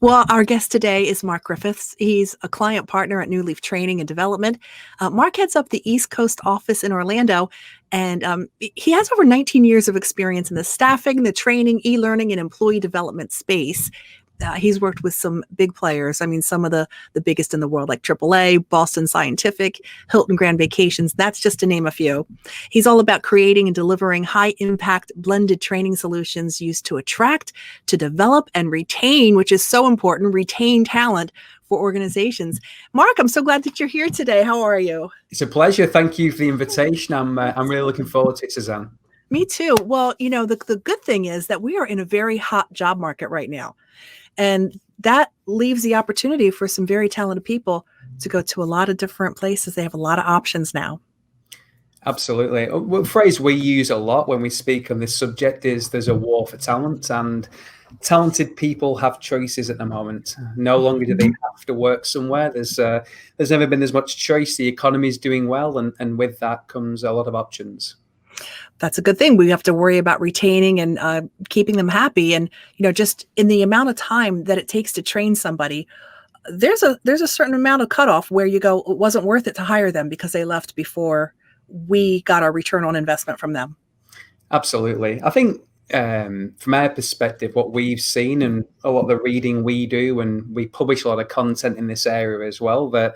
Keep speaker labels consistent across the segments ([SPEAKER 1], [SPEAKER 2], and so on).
[SPEAKER 1] Well, our guest today is Mark Griffiths. He's a client partner at New Leaf Training and Development. Mark heads up the East Coast office in Orlando, and he has over 19 years of experience in the staffing, the training, e-learning, and employee development space. He's worked with some big players. I mean, some of the biggest in the world, like AAA, Boston Scientific, Hilton Grand Vacations. That's just to name a few. He's all about creating and delivering high-impact blended training solutions used to attract, to develop, and retain, which is so important, retain talent for organizations. Mark, I'm so glad that you're here today. How are you?
[SPEAKER 2] It's a pleasure. Thank you for the invitation. I'm really looking forward to it, Suzanne.
[SPEAKER 1] Me too. Well, the good thing is that we are in a very hot job market right now. And that leaves the opportunity for some very talented people to go to a lot of different places. They have a lot of options now.
[SPEAKER 2] Absolutely. A phrase we use a lot when we speak on this subject is there's a war for talent, and talented people have choices at the moment. No longer do they have to work somewhere. There's never been as much choice. The economy is doing well, and with that comes a lot of options.
[SPEAKER 1] That's a good thing. We have to worry about retaining and keeping them happy. And, just in the amount of time that it takes to train somebody, there's a certain amount of cutoff where you go, it wasn't worth it to hire them because they left before we got our return on investment from them.
[SPEAKER 2] Absolutely. I think from our perspective, what we've seen and a lot of the reading we do, and we publish a lot of content in this area as well, that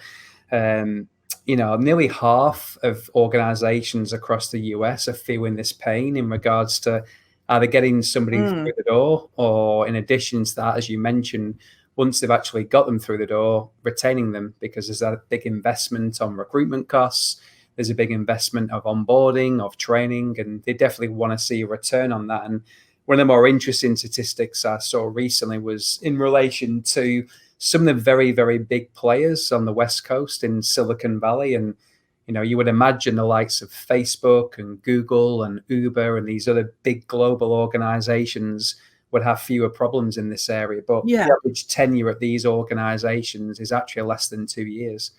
[SPEAKER 2] nearly half of organizations across the US are feeling this pain in regards to either getting somebody through the door, or in addition to that, as you mentioned, once they've actually got them through the door, retaining them, because there's a big investment on recruitment costs. There's a big investment of onboarding, of training, and they definitely want to see a return on that. And one of the more interesting statistics I saw recently was in relation to some of the very, very big players on the West Coast in Silicon Valley. And, you would imagine the likes of Facebook and Google and Uber and these other big global organizations would have fewer problems in this area. But the average tenure at these organizations is actually less than 2 years.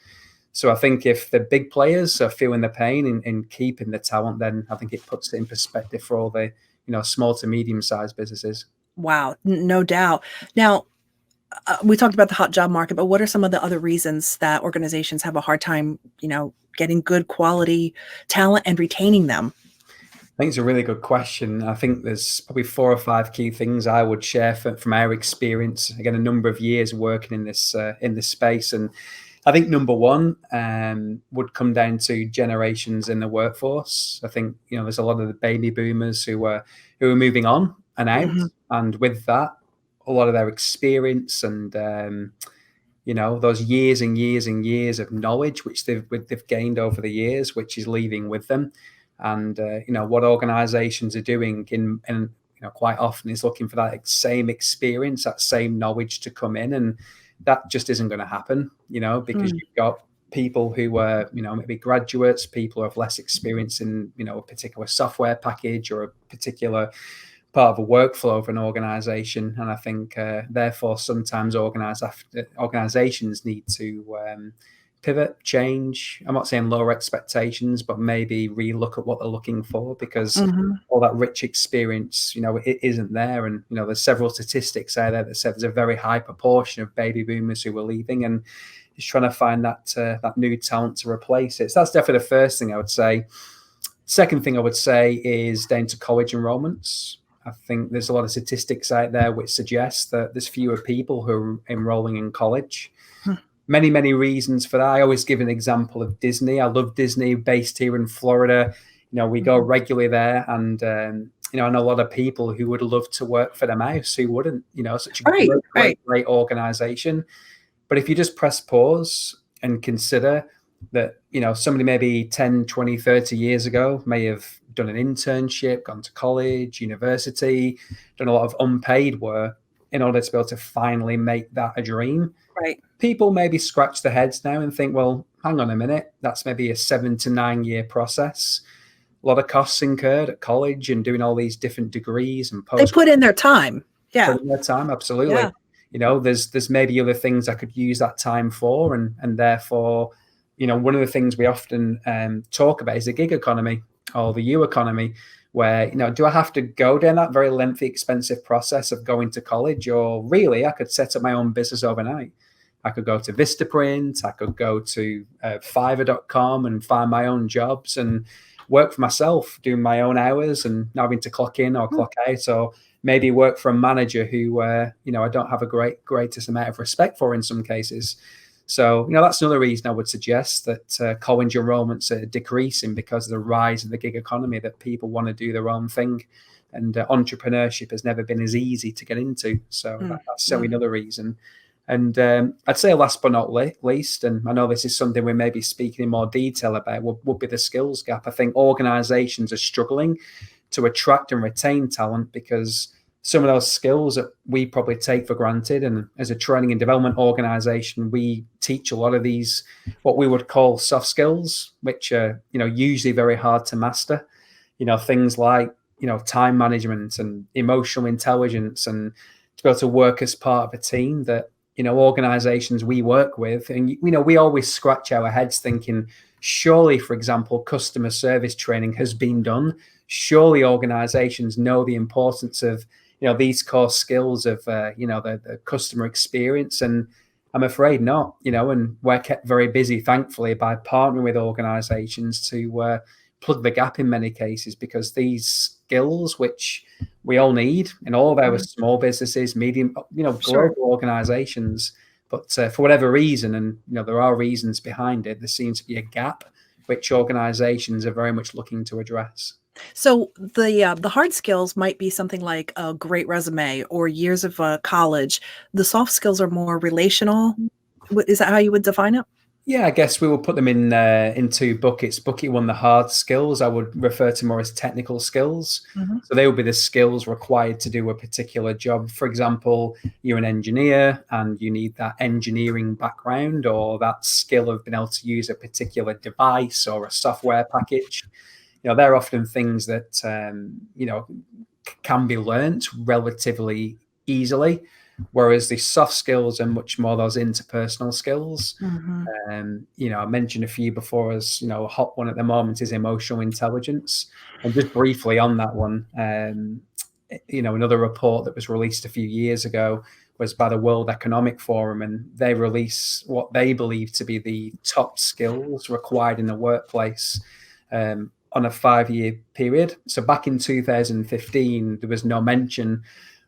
[SPEAKER 2] So I think if the big players are feeling the pain in keeping the talent, then I think it puts it in perspective for all the, small to medium-sized businesses.
[SPEAKER 1] Wow, no doubt. Now, we talked about the hot job market, but what are some of the other reasons that organizations have a hard time, getting good quality talent and retaining them?
[SPEAKER 2] I think it's a really good question. I think there's probably 4 or 5 key things I would share from our experience. Again, a number of years working in this space, and I think number one would come down to generations in the workforce. I think there's a lot of the baby boomers who are moving on and out, and with that, a lot of their experience and those years and years and years of knowledge which they've gained over the years, which is leaving with them. And what organizations are doing in quite often is looking for that same experience, that same knowledge to come in, and that just isn't going to happen, because you've got people who are maybe graduates, people who have less experience in a particular software package or a particular part of a workflow of an organization. And I think therefore sometimes organizations need to pivot, change. I'm not saying lower expectations, but maybe relook at what they're looking for, because all that rich experience, it isn't there. And there's several statistics out there that said there's a very high proportion of baby boomers who are leaving, and just trying to find that new talent to replace it. So that's definitely the first thing I would say. Second thing I would say is down to college enrollments. I think there's a lot of statistics out there which suggest that there's fewer people who are enrolling in college. Many, many reasons for that. I always give an example of Disney. I love Disney, based here in Florida. We go regularly there, and I know a lot of people who would love to work for the mouse who wouldn't. Such a great organization. But if you just press pause and consider that, somebody maybe 10, 20, 30 years ago may have done an internship, gone to college, university, done a lot of unpaid work in order to be able to finally make that a dream.
[SPEAKER 1] Right.
[SPEAKER 2] People maybe scratch their heads now and think, well, hang on a minute, that's maybe a 7 to 9 year process. A lot of costs incurred at college and doing all these different degrees and
[SPEAKER 1] They put in their time. Yeah.
[SPEAKER 2] Put in their time, absolutely. Yeah. There's maybe other things I could use that time for, and therefore, one of the things we often talk about is the gig economy or the U economy, where, do I have to go down that very lengthy, expensive process of going to college? Or really, I could set up my own business overnight. I could go to Vistaprint, I could go to Fiverr.com and find my own jobs and work for myself, doing my own hours and not having to clock in or clock out, or maybe work for a manager who, I don't have a greatest amount of respect for in some cases. So, that's another reason I would suggest that college enrollments are decreasing because of the rise of the gig economy, that people want to do their own thing. And entrepreneurship has never been as easy to get into. So that's certainly another reason. And I'd say last but not least, and I know this is something we may be speaking in more detail about, would be the skills gap. I think organisations are struggling to attract and retain talent because some of those skills that we probably take for granted. And as a training and development organisation, we teach a lot of these, what we would call soft skills, which are, usually very hard to master. Things like, time management and emotional intelligence, and to be able to work as part of a team that, organizations we work with. And, we always scratch our heads thinking, surely, for example, customer service training has been done. Surely organizations know the importance of, these core skills of, the customer experience. And I'm afraid not, and we're kept very busy, thankfully, by partnering with organizations to plug the gap in many cases, because these skills, which we all need in all of our small businesses, medium, global organizations, but for whatever reason, and, there are reasons behind it, there seems to be a gap which organizations are very much looking to address.
[SPEAKER 1] So the hard skills might be something like a great resume or years of college. The soft skills are more relational. Is that how you would define it?
[SPEAKER 2] Yeah, I guess we will put them in two buckets. Bucket one, the hard skills, I would refer to more as technical skills. So they will be the skills required to do a particular job. For example, you're an engineer and you need that engineering background or that skill of being able to use a particular device or a software package. They're often things that, can be learnt relatively easily, whereas the soft skills are much more those interpersonal skills. I mentioned a few before, as a hot one at the moment is emotional intelligence. And just briefly on that one, another report that was released a few years ago was by the World Economic Forum, and they release what they believe to be the top skills required in the workplace on a 5-year period. So back in 2015, there was no mention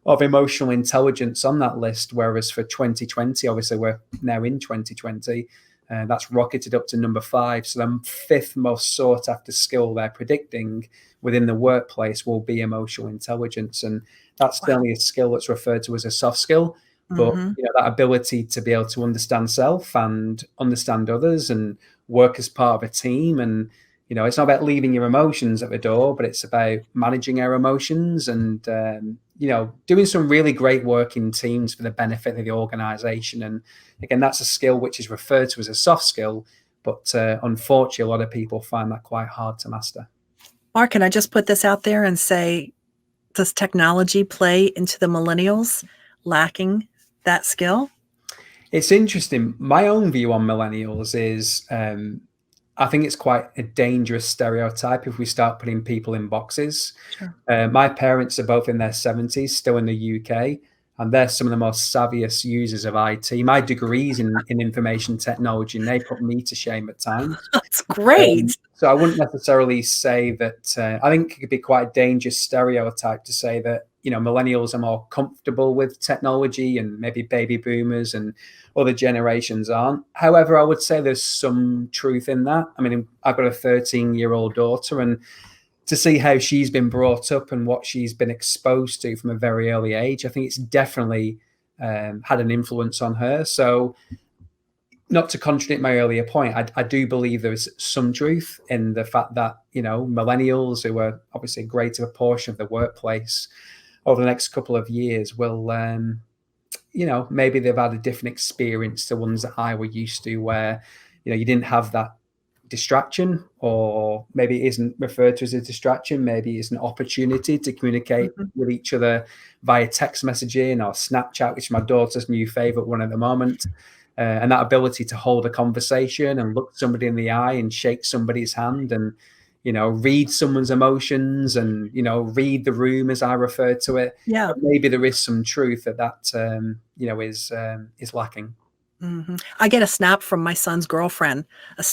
[SPEAKER 2] of emotional intelligence on that list, whereas for 2020, obviously we're now in 2020, that's rocketed up to number 5. So the 5th most sought after skill they're predicting within the workplace will be emotional intelligence. And that's certainly a skill that's referred to as a soft skill. But that ability to be able to understand self and understand others and work as part of a team, and it's not about leaving your emotions at the door, but it's about managing our emotions and, doing some really great work in teams for the benefit of the organization. And again, that's a skill which is referred to as a soft skill, but unfortunately, a lot of people find that quite hard to master.
[SPEAKER 1] Mark, can I just put this out there and say, does technology play into the millennials lacking that skill?
[SPEAKER 2] It's interesting. My own view on millennials is, I think it's quite a dangerous stereotype if we start putting people in boxes.
[SPEAKER 1] Sure.
[SPEAKER 2] My parents are both in their 70s, still in the UK, and they're some of the most savviest users of IT. My degree's in information technology, and they put me to shame at times.
[SPEAKER 1] That's great.
[SPEAKER 2] So I wouldn't necessarily say that. I think it could be quite a dangerous stereotype to say that, millennials are more comfortable with technology and maybe baby boomers and other generations aren't. However, I would say there's some truth in that. I mean, I've got a 13-year-old daughter, and to see how she's been brought up and what she's been exposed to from a very early age, I think it's definitely had an influence on her. So not to contradict my earlier point, I do believe there is some truth in the fact that, millennials, who are obviously a greater portion of the workplace over the next couple of years, will, maybe they've had a different experience to ones that I were used to, where, you didn't have that distraction, or maybe it isn't referred to as a distraction. Maybe it's an opportunity to communicate with each other via text messaging or Snapchat, which is my daughter's new favorite one at the moment. And that ability to hold a conversation and look somebody in the eye and shake somebody's hand and, read someone's emotions and, read the room, as I refer to it.
[SPEAKER 1] Yeah.
[SPEAKER 2] But maybe there is some truth that is lacking.
[SPEAKER 1] I get a snap from my son's girlfriend, a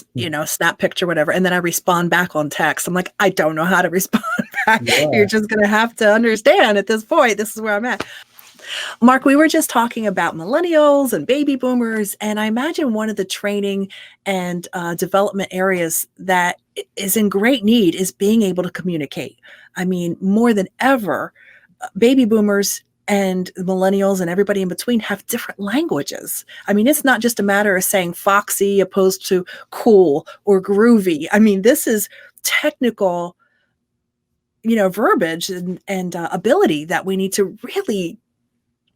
[SPEAKER 1] snap picture, whatever, and then I respond back on text. I'm like, I don't know how to respond back.
[SPEAKER 2] Yeah.
[SPEAKER 1] You're just going to have to understand at this point, this is where I'm at. Mark, we were just talking about millennials and baby boomers, and I imagine one of the training and development areas that is in great need is being able to communicate. I mean, more than ever, baby boomers and millennials and everybody in between have different languages. I mean, it's not just a matter of saying foxy opposed to cool or groovy. I mean, this is technical, verbiage and ability that we need to really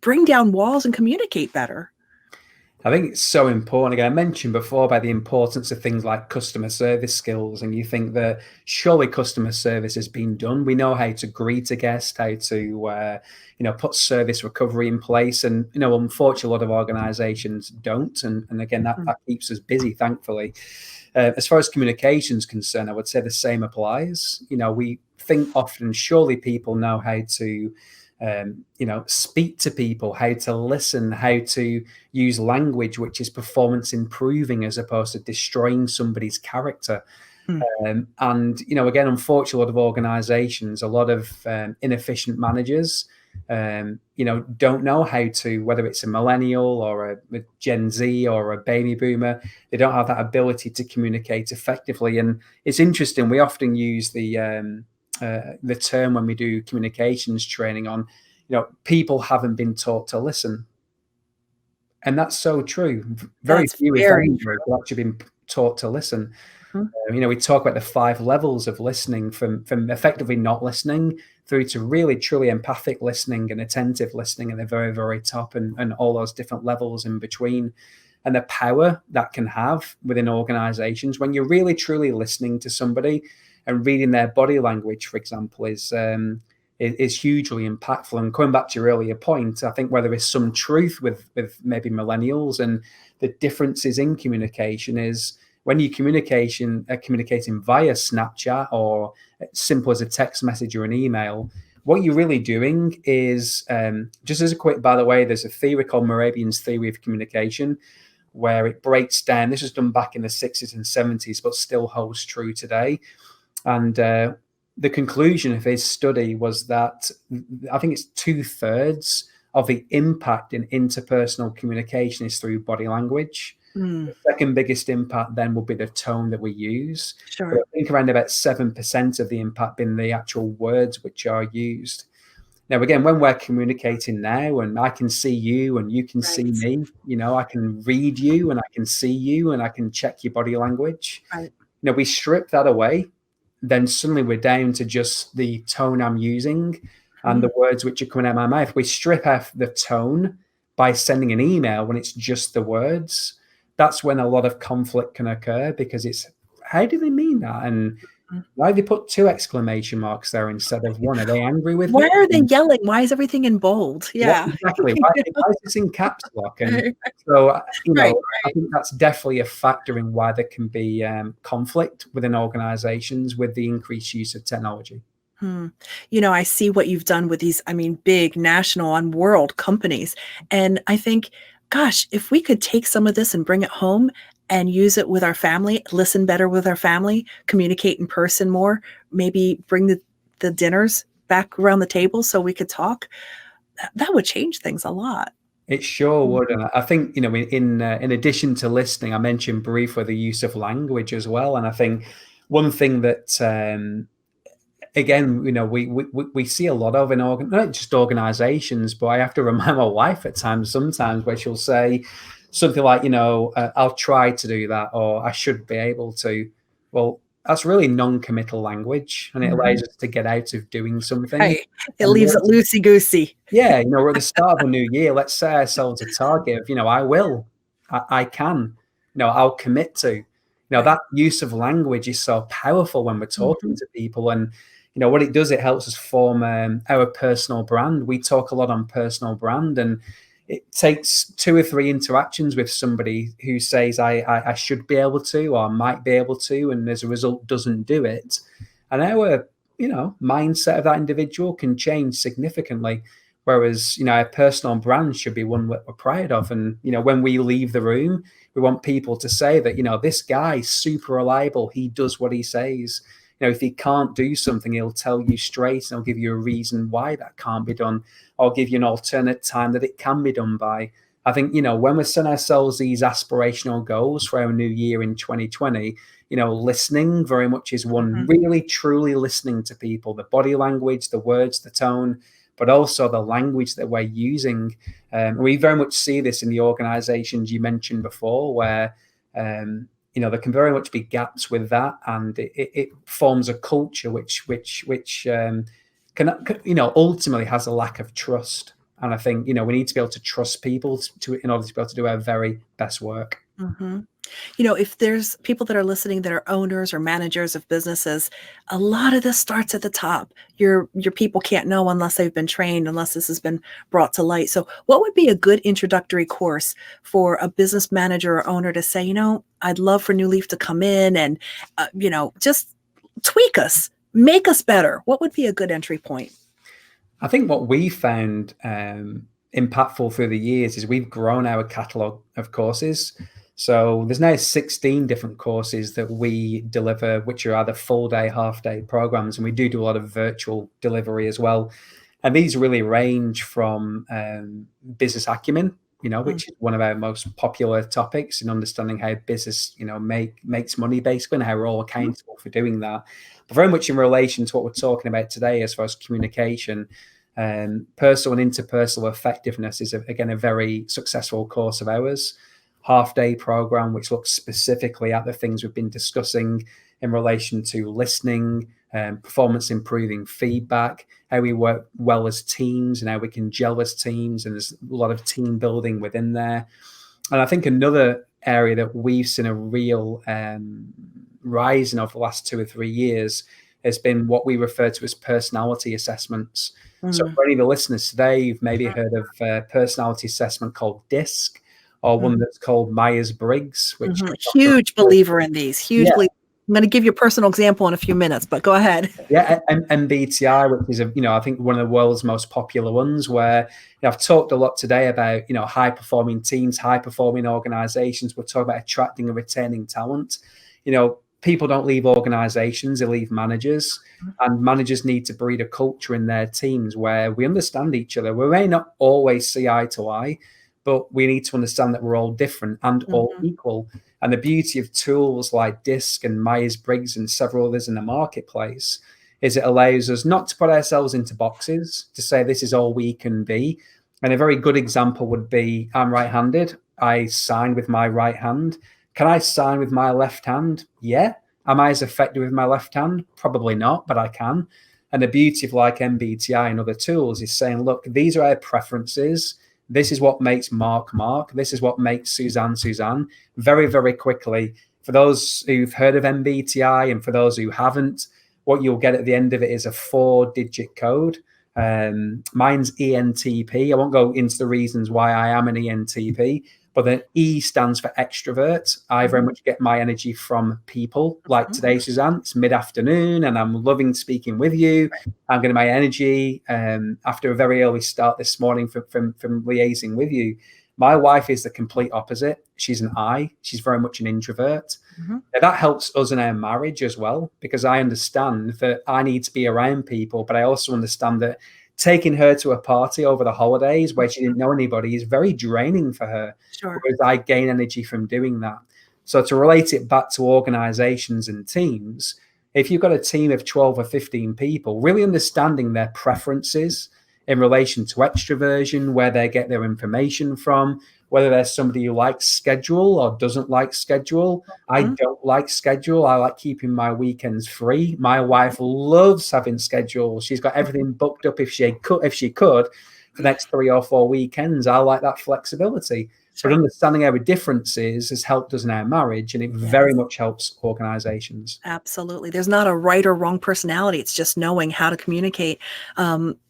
[SPEAKER 1] bring down walls and communicate better.
[SPEAKER 2] I think it's so important. Again, I mentioned before about the importance of things like customer service skills, and you think that surely customer service has been done. We know how to greet a guest, how to put service recovery in place, and unfortunately, a lot of organisations don't. And again, that keeps us busy, thankfully. As far as communication is concerned, I would say the same applies. We think often surely people know how to speak to people, how to listen, how to use language which is performance improving as opposed to destroying somebody's character. And again, unfortunately, a lot of organizations, a lot of inefficient managers, don't know how to, whether it's a millennial or a Gen Z or a baby boomer, they don't have that ability to communicate effectively. And it's interesting, we often use the term when we do communications training on, people haven't been taught to listen. And that's so true. Very few, if any, have actually been taught to listen. We talk about the 5 levels of listening, from effectively not listening through to really truly empathic listening and attentive listening at the very, very top, and all those different levels in between. And the power that can have within organizations when you're really truly listening to somebody and reading their body language, for example, is hugely impactful. And coming back to your earlier point, I think where there is some truth with maybe millennials and the differences in communication is when you're communicating via Snapchat or simple as a text message or an email, what you're really doing is, just as a quick, by the way, there's a theory called Morabian's theory of communication, where it breaks down. This was done back in the 60s and 70s, but still holds true today. And the conclusion of his study was that I think it's 2/3 of the impact in interpersonal communication is through body language. The second biggest impact then will be the tone that we use.
[SPEAKER 1] Sure.
[SPEAKER 2] But I think around about 7% of the impact being the actual words which are used. Now, again, when we're communicating now, and I can see you and you can see me, I can read you and I can see you and I can check your body language.
[SPEAKER 1] Right.
[SPEAKER 2] We strip that away, then suddenly we're down to just the tone I'm using and the words which are coming out of my mouth. We strip off the tone by sending an email when it's just the words. That's when a lot of conflict can occur, because it's, how do they mean that? And why they put 2 exclamation marks there instead of 1? Are they angry with me?
[SPEAKER 1] Why are they yelling? Why is everything in bold? Yeah,
[SPEAKER 2] exactly. Why is this in caps lock? And so, I think that's definitely a factor in why there can be conflict within organizations with the increased use of technology.
[SPEAKER 1] I see what you've done with these, big national and world companies. And I think, gosh, if we could take some of this and bring it home and use it with our family, listen better with our family, communicate in person more, maybe bring the dinners back around the table so we could talk, that would change things a lot.
[SPEAKER 2] It sure would. And I think, in addition to listening, I mentioned briefly the use of language as well. And I think one thing that, again, we see a lot of in not just organizations, but I have to remind my wife at times, sometimes, where she'll say something like, I'll try to do that, or I should be able to. Well, that's really non-committal language, and it allows us to get out of doing something.
[SPEAKER 1] Right. It leaves it loosey-goosey.
[SPEAKER 2] Yeah, we're at the start of a new year. Let's set ourselves a target of, I will, I can, I'll commit to. That use of language is so powerful when we're talking to people. And, what it does, it helps us form our personal brand. We talk a lot on personal brand, and it takes 2 or 3 interactions with somebody who says I should be able to or might be able to, and as a result doesn't do it. And our mindset of that individual can change significantly. Whereas, our personal brand should be one we're proud of. And, when we leave the room, we want people to say that, this guy's super reliable. He does what he says. If he can't do something, he'll tell you straight and he'll give you a reason why that can't be done, or give you an alternate time that it can be done by. I think, when we set ourselves these aspirational goals for our new year in 2020, listening very much is one, really truly listening to people, the body language, the words, the tone, but also the language that we're using. We very much see this in the organizations you mentioned before, where, there can very much be gaps with that, and it forms a culture which can ultimately has a lack of trust. And I think, we need to be able to trust people in order to be able to do our very best work.
[SPEAKER 1] If there's people that are listening that are owners or managers of businesses, a lot of this starts at the top. Your people can't know unless they've been trained, unless this has been brought to light. So what would be a good introductory course for a business manager or owner to say, I'd love for New Leaf to come in and, just tweak us, make us better? What would be a good entry point?
[SPEAKER 2] I think what we found impactful through the years is we've grown our catalogue of courses. So there's now 16 different courses that we deliver, which are either full day, half day programs. And we do a lot of virtual delivery as well. And these really range from business acumen, which is one of our most popular topics in understanding how business, makes money basically, and how we're all accountable for doing that. But very much in relation to what we're talking about today, as far as communication, personal and interpersonal effectiveness is, again, a very successful course of ours. Half-day program, which looks specifically at the things we've been discussing in relation to listening, performance improving feedback, how we work well as teams and how we can gel as teams. And there's a lot of team building within there. And I think another area that we've seen a real rise in over the last 2 or 3 years has been what we refer to as personality assessments. So for any of the listeners today, you've maybe heard of a personality assessment called DISC, or one that's called Myers-Briggs, which
[SPEAKER 1] huge believer in these. I'm going to give you a personal example in a few minutes, but go ahead.
[SPEAKER 2] MBTI, which is I think one of the world's most popular ones. Where I've talked a lot today about high performing teams, high performing organizations. We're talking about attracting and retaining talent. People don't leave organizations; they leave managers, and managers need to breed a culture in their teams where we understand each other. We may not always see eye to eye, but we need to understand that we're all different and all equal. And the beauty of tools like DISC and Myers-Briggs and several others in the marketplace is it allows us not to put ourselves into boxes, to say this is all we can be. And a very good example would be, I'm right-handed. I sign with my right hand. Can I sign with my left hand? Yeah. Am I as effective with my left hand? Probably not, but I can. And the beauty of like MBTI and other tools is saying, look, these are our preferences. This is what makes Mark. This is what makes Suzanne. Very, very quickly, for those who've heard of MBTI and for those who haven't, what you'll get at the end of it is a 4-digit code. Mine's ENTP. I won't go into the reasons why I am an ENTP, but the E stands for extrovert. I very much get my energy from people. Like today, Suzanne, it's mid-afternoon and I'm loving speaking with you. I'm getting my energy after a very early start this morning from liaising with you. My wife is the complete opposite. She's an I. She's very much an introvert. Now, that helps us in our marriage as well, because I understand that I need to be around people, but I also understand that taking her to a party over the holidays where she didn't know anybody is very draining for her.
[SPEAKER 1] Sure.
[SPEAKER 2] Whereas I gain energy from doing that. So to relate it back to organizations and teams, if you've got a team of 12 or 15 people, really understanding their preferences in relation to extroversion, where they get their information from, whether there's somebody who likes schedule or doesn't like schedule. I don't like schedule. I like keeping my weekends free. My wife loves having schedule. She's got everything booked up if she could for the next 3 or 4 weekends. I like that flexibility. But
[SPEAKER 1] Sure.
[SPEAKER 2] understanding our differences has helped us in our marriage, and it very
[SPEAKER 1] Yes.
[SPEAKER 2] much helps organizations.
[SPEAKER 1] Absolutely. There's not a right or wrong personality. It's just knowing how to communicate.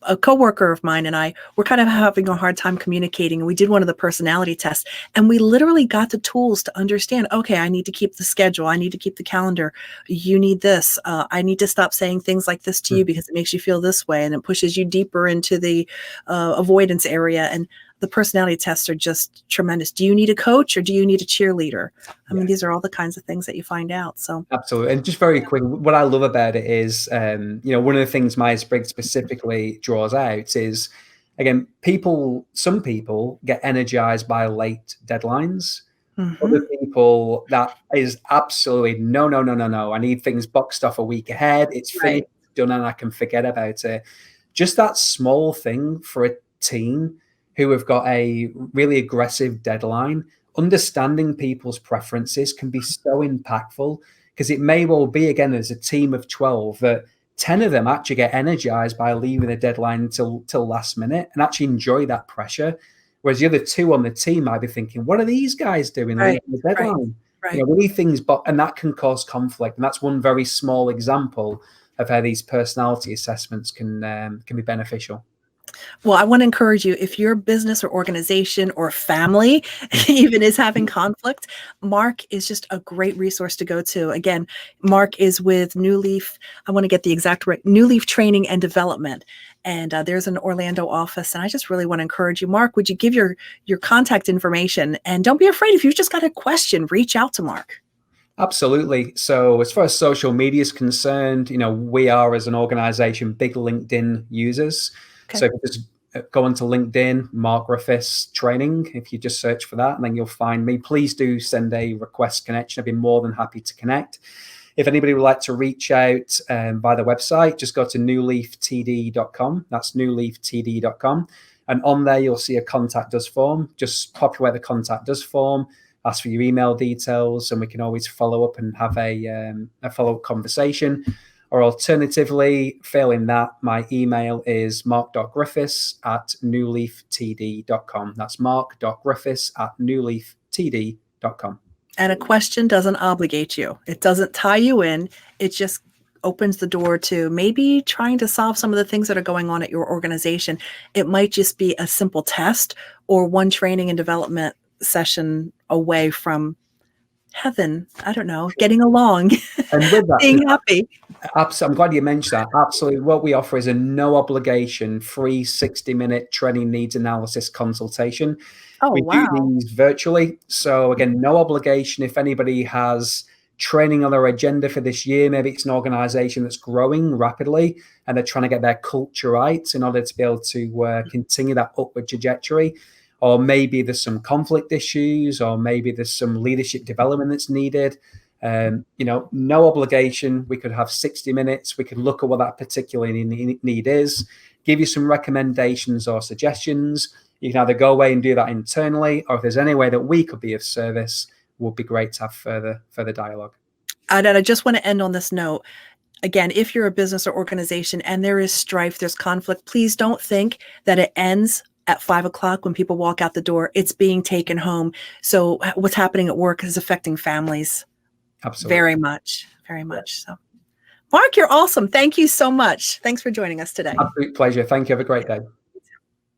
[SPEAKER 1] A coworker of mine and I were kind of having a hard time communicating. We did one of the personality tests, and we literally got the tools to understand, okay, I need to keep the schedule. I need to keep the calendar. You need this. I need to stop saying things like this to you because it makes you feel this way, and it pushes you deeper into the avoidance area. And the personality tests are just tremendous. Do you need a coach or do you need a cheerleader? I mean, these are all the kinds of things that you find out. So
[SPEAKER 2] Absolutely. And just very quick, what I love about it is, one of the things Myers-Briggs specifically draws out is, again, some people get energized by late deadlines. Other people, that is absolutely no, no, no, no, no. I need things boxed off a week ahead. It's finished,
[SPEAKER 1] right.
[SPEAKER 2] done, and I can forget about it. Just that small thing for a team who have got a really aggressive deadline, understanding people's preferences can be so impactful, because it may well be, again, as a team of 12, that 10 of them actually get energized by leaving the deadline till last minute and actually enjoy that pressure. Whereas the other two on the team might be thinking, what are these guys doing
[SPEAKER 1] Right.
[SPEAKER 2] leaving the deadline?
[SPEAKER 1] Right.
[SPEAKER 2] We need things, and that can cause conflict. And that's one very small example of how these personality assessments can be beneficial.
[SPEAKER 1] Well, I want to encourage you, if your business or organization or family even is having conflict, Mark is just a great resource to go to. Again, Mark is with New Leaf. I want to get the exact right, New Leaf Training and Development. And there's an Orlando office. And I just really want to encourage you, Mark, would you give your contact information? And don't be afraid, if you've just got a question, reach out to Mark.
[SPEAKER 2] Absolutely. So as far as social media is concerned, we are, as an organization, big LinkedIn users.
[SPEAKER 1] Okay.
[SPEAKER 2] So if you just go onto LinkedIn, Mark Griffiths Training, if you just search for that, and then you'll find me. Please do send a request connection. I'd be more than happy to connect. If anybody would like to reach out by the website, just go to newleaftd.com. That's newleaftd.com. And on there, you'll see a contact us form. Just populate the contact us form, ask for your email details, and we can always follow up and have a follow-up conversation. Or alternatively, failing that, my email is mark.griffiths@newleaftd.com. That's mark.griffiths@newleaftd.com.
[SPEAKER 1] And a question doesn't obligate you. It doesn't tie you in. It just opens the door to maybe trying to solve some of the things that are going on at your organization. It might just be a simple test or one training and development session away from heaven. I don't know, getting along,
[SPEAKER 2] And with that,
[SPEAKER 1] being happy.
[SPEAKER 2] I'm glad you mentioned that. Absolutely. What we offer is a no obligation, free 60-minute training needs analysis consultation.
[SPEAKER 1] Oh,
[SPEAKER 2] We do
[SPEAKER 1] wow.
[SPEAKER 2] these virtually. So again, no obligation. If anybody has training on their agenda for this year, maybe it's an organization that's growing rapidly and they're trying to get their culture right in order to be able to continue that upward trajectory. Or maybe there's some conflict issues, or maybe there's some leadership development that's needed. No obligation. We could have 60 minutes. We could look at what that particular need is, give you some recommendations or suggestions. You can either go away and do that internally, or if there's any way that we could be of service, would be great to have further dialogue.
[SPEAKER 1] And I just want to end on this note. Again, if you're a business or organization and there is strife, there's conflict, please don't think that it ends at 5 o'clock when people walk out the door. It's being taken home. So what's happening at work is affecting families.
[SPEAKER 2] Absolutely.
[SPEAKER 1] Very much, very much. So, Mark, you're awesome. Thank you so much. Thanks for joining us today.
[SPEAKER 2] Absolute pleasure. Thank you. Have a great day.